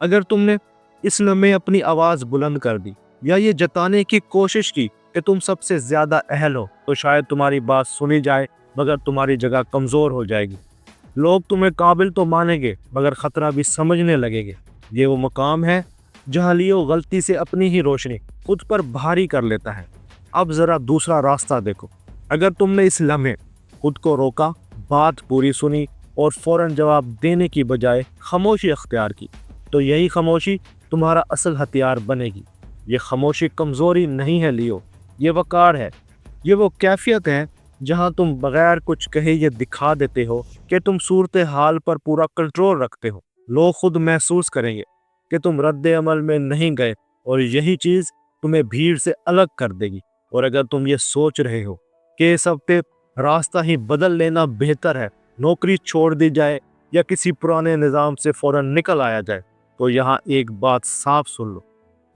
اگر تم نے اس لمحے اپنی آواز بلند کر دی یا یہ جتانے کی کوشش کی کہ تم سب سے زیادہ اہل ہو، تو شاید تمہاری بات سنی جائے مگر تمہاری جگہ کمزور ہو جائے گی۔ لوگ تمہیں قابل تو مانیں گے مگر خطرہ بھی سمجھنے لگیں گے۔ یہ وہ مقام ہے جہاں لیو غلطی سے اپنی ہی روشنی خود پر بھاری کر لیتا ہے۔ اب ذرا دوسرا راستہ دیکھو۔ اگر تم نے اس لمحے خود کو روکا، بات پوری سنی اور فوراً جواب دینے کی بجائے خاموشی اختیار کی، تو یہی خاموشی تمہارا اصل ہتھیار بنے گی۔ یہ خاموشی کمزوری نہیں ہے لیو، یہ وقار ہے۔ یہ وہ کیفیت ہے جہاں تم بغیر کچھ کہے یہ دکھا دیتے ہو کہ تم صورتحال پر پورا کنٹرول رکھتے ہو۔ لوگ خود محسوس کریں گے کہ تم رد عمل میں نہیں گئے اور یہی چیز تمہیں بھیڑ سے الگ کر دے گی۔ اور اگر تم یہ سوچ رہے ہو کہ اس ہفتے راستہ ہی بدل لینا بہتر ہے، نوکری چھوڑ دی جائے یا کسی پرانے نظام سے فوراً نکل آیا جائے، تو یہاں ایک بات صاف سن لو۔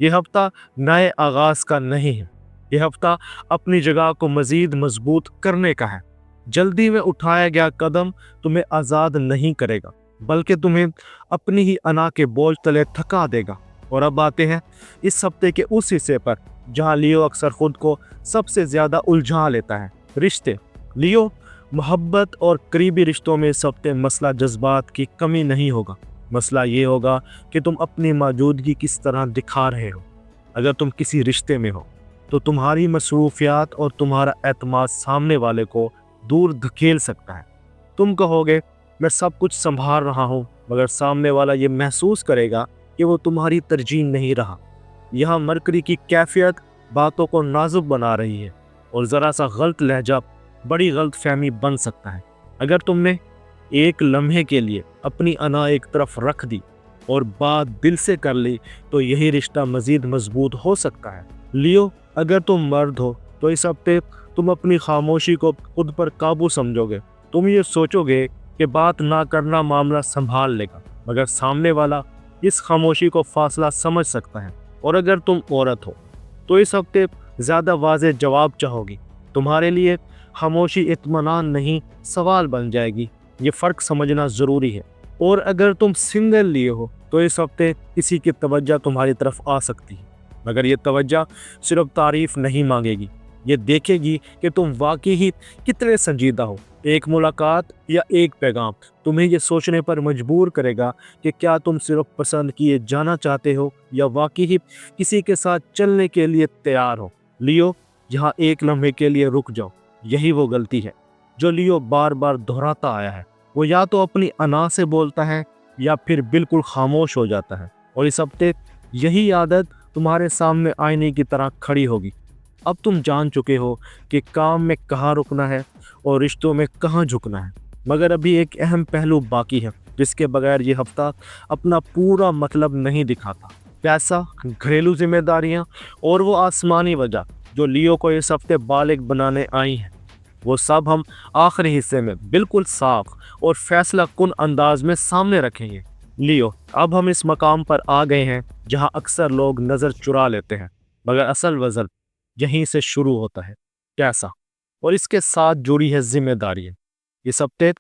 یہ ہفتہ نئے آغاز کا نہیں ہے، یہ ہفتہ اپنی جگہ کو مزید مضبوط کرنے کا ہے۔ جلدی میں اٹھایا گیا قدم تمہیں آزاد نہیں کرے گا بلکہ تمہیں اپنی ہی انا کے بوجھ تلے تھکا دے گا۔ اور اب آتے ہیں اس ہفتے کے اس حصے پر جہاں لیو اکثر خود کو سب سے زیادہ الجھا لیتا ہے، رشتے۔ لیو، محبت اور قریبی رشتوں میں اس ہفتے مسئلہ جذبات کی کمی نہیں ہوگا، مسئلہ یہ ہوگا کہ تم اپنی موجودگی کس طرح دکھا رہے ہو۔ اگر تم کسی رشتے میں ہو تو تمہاری مصروفیات اور تمہارا اعتماد سامنے والے کو دور دھکیل سکتا ہے۔ تم کہو گے میں سب کچھ سنبھال رہا ہوں، مگر سامنے والا یہ محسوس کرے گا کہ وہ تمہاری ترجیح نہیں رہا۔ یہاں مرکری کی کیفیت باتوں کو نازک بنا رہی ہے اور ذرا سا غلط لہجہ بڑی غلط فہمی بن سکتا ہے۔ اگر تم نے ایک لمحے کے لیے اپنی انا ایک طرف رکھ دی اور بات دل سے کر لی تو یہی رشتہ مزید مضبوط ہو سکتا ہے۔ لیو، اگر تم مرد ہو تو اس ہفتے تم اپنی خاموشی کو خود پر قابو سمجھو گے۔ تم یہ سوچو گے کہ بات نہ کرنا معاملہ سنبھال لے گا، مگر سامنے والا اس خاموشی کو فاصلہ سمجھ سکتا ہے۔ اور اگر تم عورت ہو تو اس ہفتے زیادہ واضح جواب چاہو گی۔ تمہارے لیے خاموشی اطمینان نہیں، سوال بن جائے گی۔ یہ فرق سمجھنا ضروری ہے۔ اور اگر تم سنگل لیے ہو تو اس ہفتے کسی کی توجہ تمہاری طرف آ سکتی ہے، مگر یہ توجہ صرف تعریف نہیں مانگے گی، یہ دیکھے گی کہ تم واقعی ہی کتنے سنجیدہ ہو۔ ایک ملاقات یا ایک پیغام تمہیں یہ سوچنے پر مجبور کرے گا کہ کیا تم صرف پسند کیے جانا چاہتے ہو یا واقعی ہی کسی کے ساتھ چلنے کے لیے تیار ہو۔ لیو، یہاں ایک لمحے کے لیے رک جاؤ۔ یہی وہ غلطی ہے جو لیو بار بار دہراتا آیا ہے۔ وہ یا تو اپنی انا سے بولتا ہے یا پھر بالکل خاموش ہو جاتا ہے، اور اس ہفتے یہی عادت تمہارے سامنے آئینے کی طرح کھڑی ہوگی۔ اب تم جان چکے ہو کہ کام میں کہاں رکنا ہے اور رشتوں میں کہاں جھکنا ہے، مگر ابھی ایک اہم پہلو باقی ہے جس کے بغیر یہ ہفتہ اپنا پورا مطلب نہیں دکھاتا۔ پیسہ، گھریلو ذمہ داریاں اور وہ آسمانی وجہ جو لیو کو اس ہفتے بالغ بنانے آئی ہیں، وہ سب ہم آخری حصے میں بالکل صاف اور فیصلہ کن انداز میں سامنے رکھیں گے۔ لیو، اب ہم اس مقام پر آ گئے ہیں جہاں اکثر لوگ نظر چرا لیتے ہیں، مگر اصل وزن یہیں سے شروع ہوتا ہے، پیسہ، اور اس کے ساتھ جڑی ہے ذمہ داریاں۔ اس ہفتے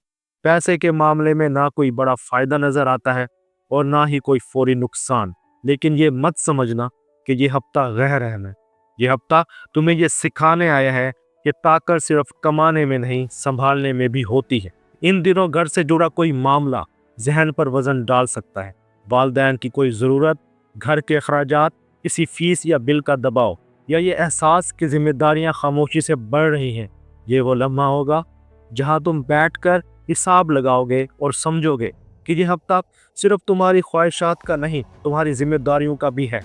پیسے کے معاملے میں نہ کوئی بڑا فائدہ نظر آتا ہے اور نہ ہی کوئی فوری نقصان، لیکن یہ مت سمجھنا کہ یہ ہفتہ غیر اہم ہے۔ یہ ہفتہ تمہیں یہ سکھانے آیا ہے کہ طاقت صرف کمانے میں نہیں، سنبھالنے میں بھی ہوتی ہے۔ ان دنوں گھر سے جڑا کوئی معاملہ ذہن پر وزن ڈال سکتا ہے۔ والدین کی کوئی ضرورت، گھر کے اخراجات، کسی فیس یا بل کا دباؤ، یا یہ احساس کہ ذمہ داریاں خاموشی سے بڑھ رہی ہیں۔ یہ وہ لمحہ ہوگا جہاں تم بیٹھ کر حساب لگاؤ گے اور سمجھو گے کہ یہ ہفتہ صرف تمہاری خواہشات کا نہیں، تمہاری ذمہ داریوں کا بھی ہے۔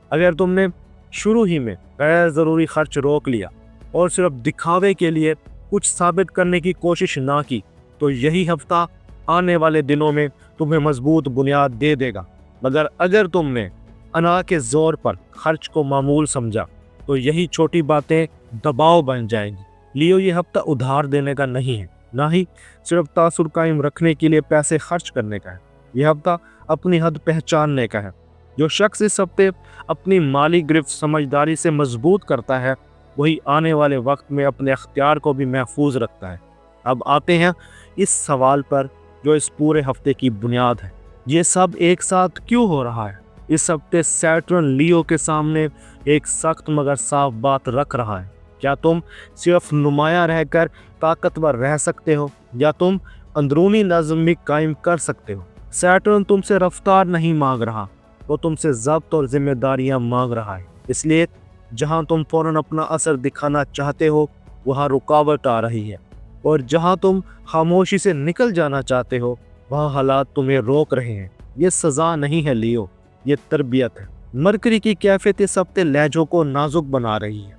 اگر تم نے شروع ہی میں غیر ضروری خرچ روک لیا اور صرف دکھاوے کے لیے کچھ ثابت کرنے کی کوشش نہ کی، تو یہی ہفتہ آنے والے دنوں میں تمہیں مضبوط بنیاد دے دے گا۔ مگر اگر تم نے انا کے زور پر خرچ کو معمول سمجھا تو یہی چھوٹی باتیں دباؤ بن جائیں گی۔ لیو، یہ ہفتہ ادھار دینے کا نہیں ہے، نہ ہی صرف تاثر قائم رکھنے کے لیے پیسے خرچ کرنے کا ہے۔ یہ ہفتہ اپنی حد پہچاننے کا ہے۔ جو شخص اس ہفتے اپنی مالی گرفت سمجھداری سے مضبوط کرتا ہے، وہی آنے والے وقت میں اپنے اختیار کو بھی محفوظ رکھتا ہے۔ اب آتے ہیں اس سوال پر جو اس پورے ہفتے کی بنیاد ہے۔ یہ سب ایک ساتھ کیوں ہو رہا ہے؟ اس ہفتے سیٹرن لیو کے سامنے ایک سخت مگر صاف بات رکھ رہا ہے۔ کیا تم صرف نمایاں رہ کر طاقتور رہ سکتے ہو یا تم اندرونی نظم بھی قائم کر سکتے ہو؟ سیٹرن تم سے رفتار نہیں مانگ رہا، وہ تم سے ضبط اور ذمہ داریاں مانگ رہا ہے۔ اس لیے جہاں تم فوراً اپنا اثر دکھانا چاہتے ہو وہاں رکاوٹ آ رہی ہے، اور جہاں تم خاموشی سے نکل جانا چاہتے ہو وہاں حالات تمہیں روک رہے ہیں۔ یہ سزا نہیں ہے لیو، یہ تربیت ہے۔ مرکری کی کیفیت اس ہفتے لہجوں کو نازک بنا رہی ہے،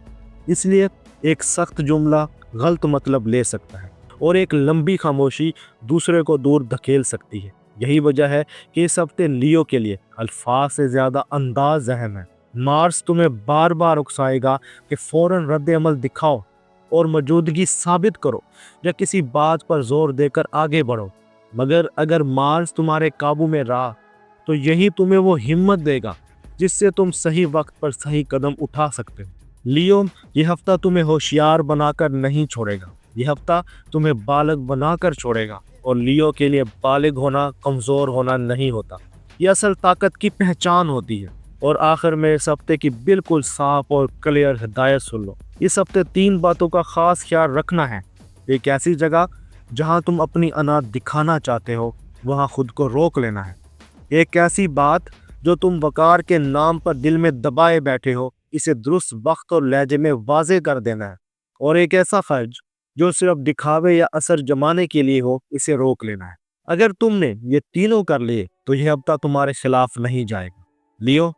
اس لیے ایک سخت جملہ غلط مطلب لے سکتا ہے اور ایک لمبی خاموشی دوسرے کو دور دھکیل سکتی ہے۔ یہی وجہ ہے کہ اس ہفتے لیو کے لیے الفاظ سے زیادہ انداز اہم ہے۔ مارس تمہیں بار بار اکسائے گا کہ فوراً رد عمل دکھاؤ اور موجودگی ثابت کرو یا کسی بات پر زور دے کر آگے بڑھو، مگر اگر مارس تمہارے قابو میں رہا تو یہی تمہیں وہ ہمت دے گا جس سے تم صحیح وقت پر صحیح قدم اٹھا سکتے ہو۔ لیو، یہ ہفتہ تمہیں ہوشیار بنا کر نہیں چھوڑے گا، یہ ہفتہ تمہیں بالغ بنا کر چھوڑے گا، اور لیو کے لیے بالغ ہونا کمزور ہونا نہیں ہوتا، یہ اصل طاقت کی پہچان ہوتی ہے۔ اور آخر میں اس ہفتے کی بالکل صاف اور کلیئر ہدایت سن لو۔ اس ہفتے 3 باتوں کا خاص خیال رکھنا ہے۔ ایک ایسی جگہ جہاں تم اپنی انا دکھانا چاہتے ہو وہاں خود کو روک لینا ہے۔ ایک ایسی بات جو تم وقار کے نام پر دل میں دبائے بیٹھے ہو اسے درست وقت اور لہجے میں واضح کر دینا ہے۔ اور ایک ایسا خرچ جو صرف دکھاوے یا اثر جمانے کے لیے ہو اسے روک لینا ہے۔ اگر تم نے یہ تینوں کر لیے تو یہ ہفتہ تمہارے خلاف نہیں جائے گا۔ لیو،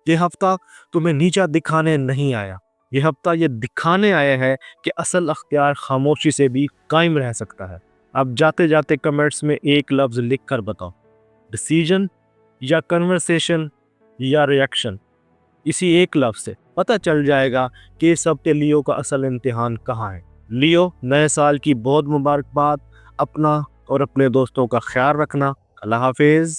یہ ہفتہ تمہیں نیچا دکھانے نہیں آیا، یہ ہفتہ یہ دکھانے آیا ہے کہ اصل اختیار خاموشی سے بھی قائم رہ سکتا ہے۔ اب جاتے جاتے کمنٹس میں ایک لفظ لکھ کر بتاؤ، ڈیسیژن یا کنورسیشن یا ریئیکشن۔ اسی ایک لفظ سے پتہ چل جائے گا کہ اس ہفتے لیو کا اصل امتحان کہاں ہے۔ لیو، نئے سال کی بہت مبارکباد، اپنا اور اپنے دوستوں کا خیال رکھنا۔ اللہ حافظ۔